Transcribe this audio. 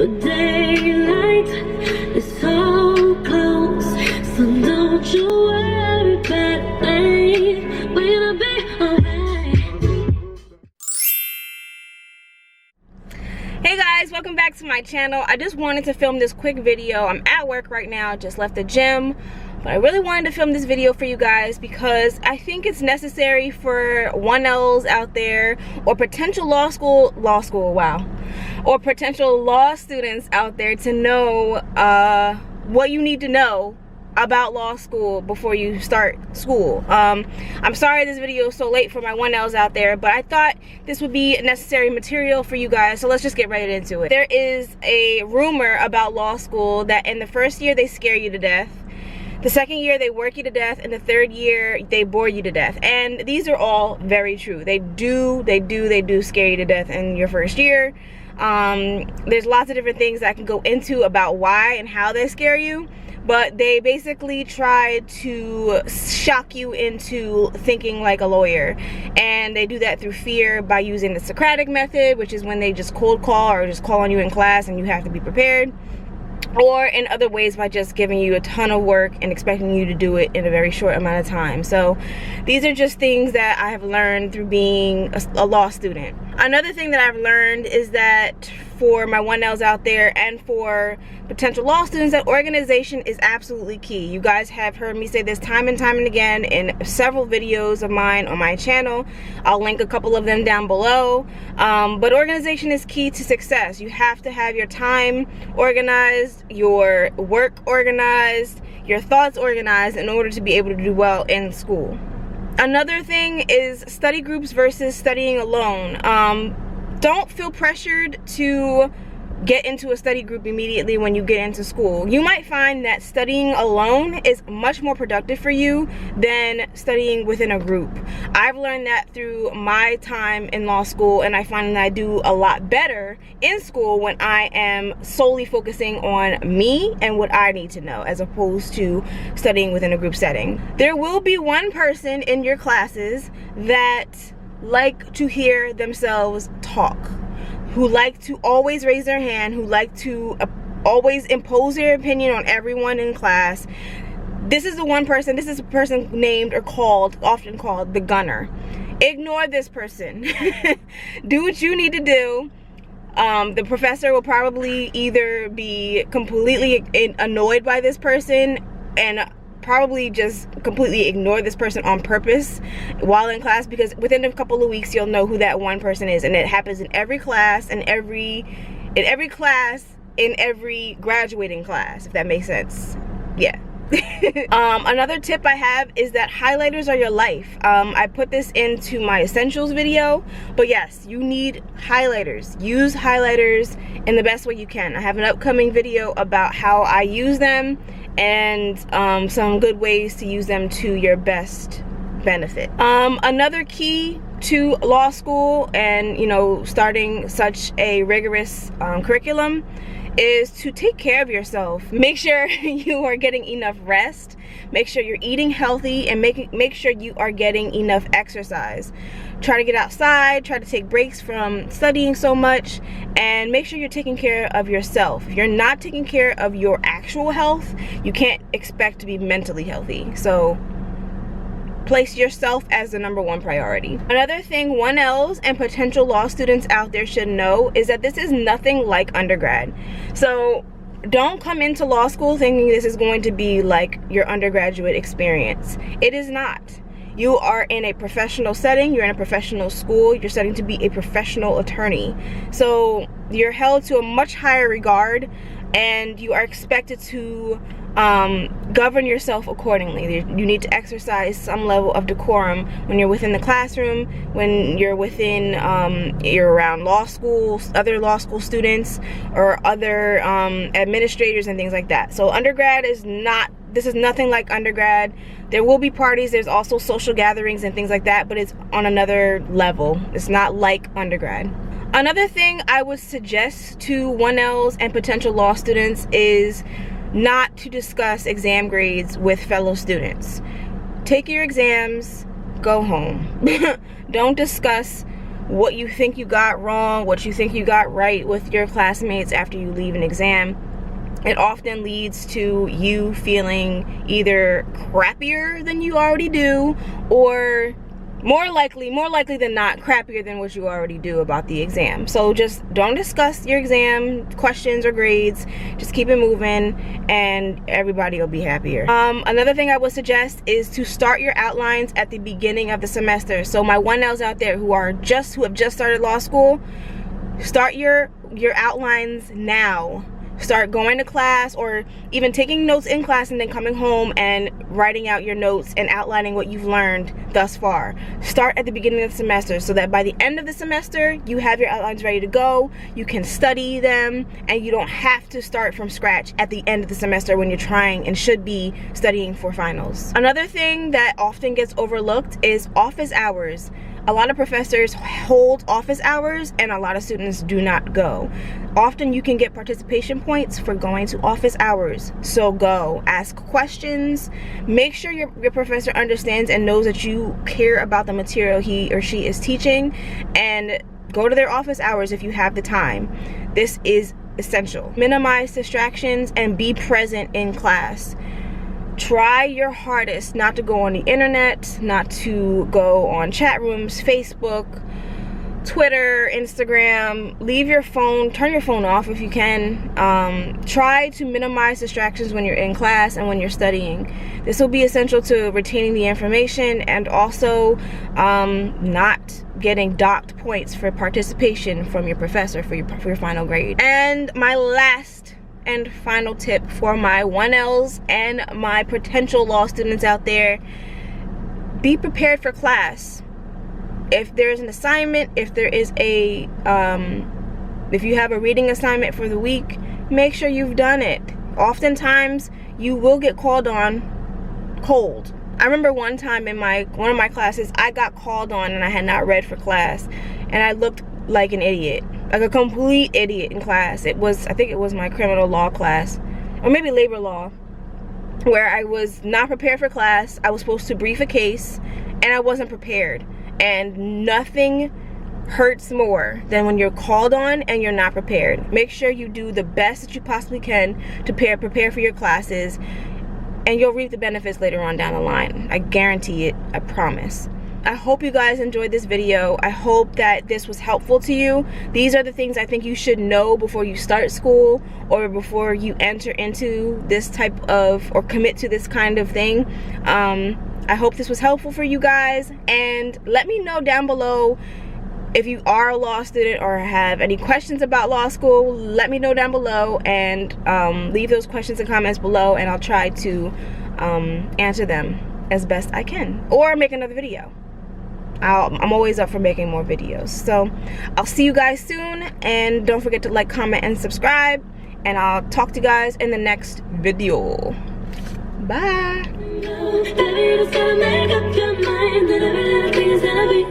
Daylight is so close, so don't you worry about me. We'll be alright. Hey guys, welcome back to my channel. I just wanted to film this quick video. I'm at work right now, just left the gym, but I really wanted to film this video for you guys because I think it's necessary for 1Ls out there or potential or potential law students out there to know what you need to know about law school before you start school. I'm sorry this video is so late for my 1Ls out there, but I thought this would be necessary material for you guys, so let's just get right into it. There is a rumor about law school that in the first year they scare you to death, the second year they work you to death, and the third year they bore you to death. And these are all very true. They do scare you to death in your first year. There's lots of different things that I can go into about why and how they scare you, but they basically try to shock you into thinking like a lawyer, and they do that through fear by using the Socratic method, which is when they just cold call or just call on you in class and you have to be prepared, or in other ways by just giving you a ton of work and expecting you to do it in a very short amount of time. So these are just things that I have learned through being a law student. Another thing that I've learned is that for my 1Ls out there and for potential law students, that organization is absolutely key. You guys have heard me say this time and time and again in several videos of mine on my channel. I'll link a couple of them down below. But organization is key to success. You have to have your time organized, your work organized, your thoughts organized in order to be able to do well in school. Another thing is study groups versus studying alone. Don't feel pressured to get into a study group immediately when you get into school. You might find that studying alone is much more productive for you than studying within a group. I've learned that through my time in law school, and I find that I do a lot better in school when I am solely focusing on me and what I need to know, as opposed to studying within a group setting. There will be one person in your classes that like to hear themselves talk, who like to always raise their hand, who like to always impose their opinion on everyone in class. This is the one person, this is a person named or called, often called the gunner. Ignore this person. Do what you need to do. The professor will probably either be completely annoyed by this person and probably just completely ignore this person on purpose while in class, because within a couple of weeks you'll know who that one person is, and it happens in every class, in every graduating class, if that makes sense. Yeah. Another tip I have is that highlighters are your life. I put this into my essentials video, but yes, you need highlighters. Use highlighters in the best way you can. I have an upcoming video about how I use them and some good ways to use them to your best benefit. Another key to law school and, you know, starting such a rigorous curriculum is to take care of yourself. Make sure you are getting enough rest, make sure you're eating healthy, and make sure you are getting enough exercise. Try to get outside, try to take breaks from studying so much, and make sure you're taking care of yourself. If you're not taking care of your actual health, you can't expect to be mentally healthy. So place yourself as the #1 priority. Another thing 1Ls and potential law students out there should know is that this is nothing like undergrad. So don't come into law school thinking this is going to be like your undergraduate experience. It is not. You are in a professional setting, you're in a professional school, you're studying to be a professional attorney. So you're held to a much higher regard, and you are expected to govern yourself accordingly. You need to exercise some level of decorum when you're within the classroom, when you're within, you're around law schools, other law school students, or other administrators and things like that. So undergrad is not, this is nothing like undergrad. There will be parties, there's also social gatherings and things like that, but it's on another level. It's not like undergrad. Another thing I would suggest to 1Ls and potential law students is not to discuss exam grades with fellow students. Take your exams, go home. Don't discuss what you think you got wrong, what you think you got right with your classmates after you leave an exam. It often leads to you feeling either crappier than you already do, or more likely than not, crappier than what you already do about the exam. So just don't discuss your exam questions or grades. Just keep it moving and everybody will be happier. Another thing I would suggest is to start your outlines at the beginning of the semester. So my 1Ls out there who have just started law school, start your outlines now. Start going to class, or even taking notes in class and then coming home and writing out your notes and outlining what you've learned thus far. Start at the beginning of the semester so that by the end of the semester you have your outlines ready to go, you can study them, and you don't have to start from scratch at the end of the semester when you're trying and should be studying for finals. Another thing that often gets overlooked is office hours. A lot of professors hold office hours and a lot of students do not go. Often you can get participation points for going to office hours, so go. Ask questions. Make sure your professor understands and knows that you care about the material he or she is teaching, and go to their office hours if you have the time. This is essential. Minimize distractions and be present in class. Try your hardest not to go on the internet, not to go on chat rooms, Facebook, Twitter, Instagram. Leave your phone, turn your phone off if you can. Try to minimize distractions when you're in class and when you're studying. This will be essential to retaining the information and also not getting docked points for participation from your professor for your final grade. And my last and final tip for my 1Ls and my potential law students out there: be prepared for class. If there's an assignment, if there is a if you have a reading assignment for the week, make sure you've done it. Oftentimes you will get called on cold. I remember one time in one of my classes, I got called on and I had not read for class, and I looked like an idiot, like a complete idiot in class. I think it was my criminal law class, or maybe labor law, where I was not prepared for class. I was supposed to brief a case and I wasn't prepared. And nothing hurts more than when you're called on and you're not prepared. Make sure you do the best that you possibly can to prepare for your classes, and you'll reap the benefits later on down the line. I guarantee it, I promise. I hope you guys enjoyed this video. I hope that this was helpful to you. These are the things I think you should know before you start school or before you enter into this type of, or commit to this kind of thing. I hope this was helpful for you guys, and let me know down below if you are a law student or have any questions about law school. Let me know down below, and leave those questions and comments below, and I'll try to answer them as best I can, or make another video. I'm always up for making more videos. So I'll see you guys soon, and don't forget to like, comment, and subscribe, and I'll talk to you guys in the next video. Bye. Baby, just gotta make up your mind that every little thing is gonna be